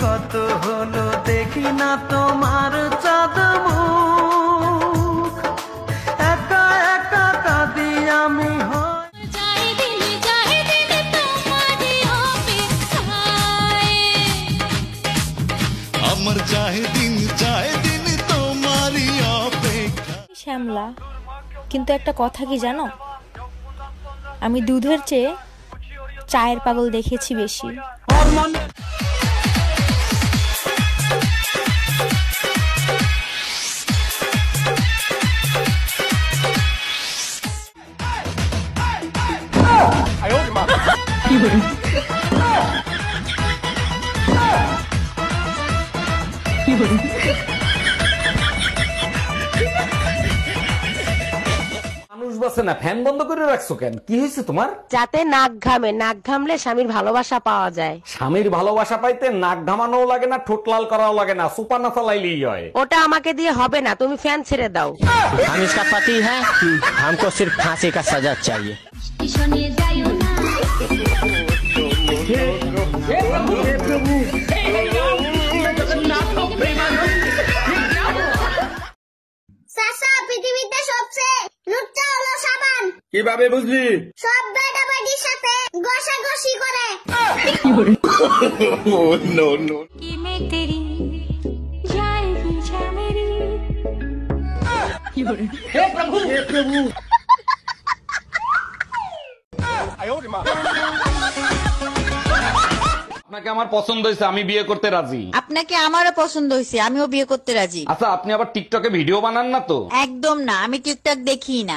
কত হলো দেখি না তোমার চাঁদ মুখ, একা একা কাঁদি আমি আমার চাহে দিন তোমারই অপেক্ষা। শ্যামলা, কিন্তু একটা কথা কি জানো, আমি দুধের চেয়ে চায়ের পাগল দেখেছি বেশি। মানুষ বাসে না, ফ্যান বন্ধ করে রাখছো কেন? কি হয়েছে তোমার? যাতে নাক ঘামে, নাক ঘামলে স্বামীর ভালোবাসা পাওয়া যায়। স্বামীর ভালোবাসা পাইতে নাক ঘামানোও লাগে না, ঠোঁট লাল করাও লাগে না, সুপার না চালাইলেই হয়। ওটা আমাকে দিয়ে হবে না, তুমি ফ্যান ছেড়ে দাও। हम इसका पति है, हमको सिर्फ फांसी का सजा चाहिए। পৃথিবীতে সবচেয়ে লুচ্চা হলো সাবান। কিভাবে বুঝলি? সব বেটাবেটির সাথে ঘষাঘষি করে। No no. কি মে তেরি জায়েগি যা মেরি। হে প্রভু, হে প্রভু। আপনাকে আমার পছন্দ হয়েছে, আমি বিয়ে করতে রাজি। আপনাকে আমারও পছন্দ হয়েছে, আমিও বিয়ে করতে রাজি। আচ্ছা, আপনি আবার টিকটকে ভিডিও বানান না তো? একদম না, আমি টিকটক দেখি না।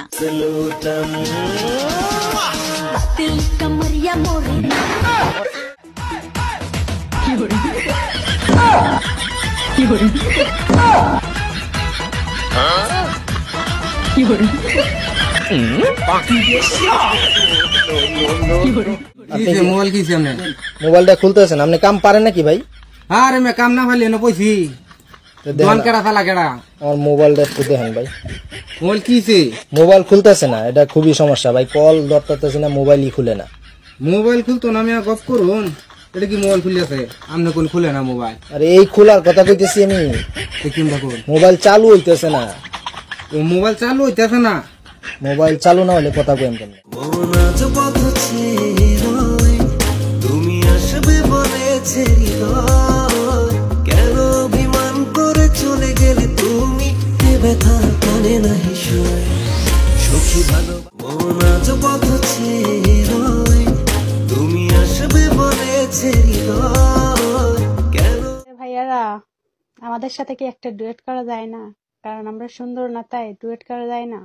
মোবাইলটা খুলতেছেন, আপনি কাম পারেন নাকি ভাই? আরে মে কাম না পারলি না পয়সি দোকান কেডা ফেলা কেডা। আমার মোবাইলটা একটু দেখেন ভাই। মোবাইল কিছে? মোবাইল খুলতেছে না, এটা খুবই সমস্যা ভাই। কল ধরতেছি না, মোবাইলই খুলে না। মোবাইল খুলতো না, আমি গপ করুন। এটা কি মোবাইল খুলিয়াছে? আমনে কোন খুলে না মোবাইল? আরে এই খোলার কথা কইতেছি আমি। দেখিম দেখুন, মোবাইল চালু হইতেছে না। ও মোবাইল চালু হইতেছে না? মোবাইল চালু না হলে কথা কইম কেন? তুমি আসবে বলেছে কেন অভিমান করে চলে গেলে তুমি? ব্যথা কানে নাহি শোয় সখী ভালো মন আজ পথ ছেড়ে, তুমি আসবে বলেছে কেন? ভাইয়ারা, আমাদের সাথে কি একটা ডুয়েট করা যায় না? কারণ আমরা সুন্দর না, তাই ডুয়েট করা যায় না।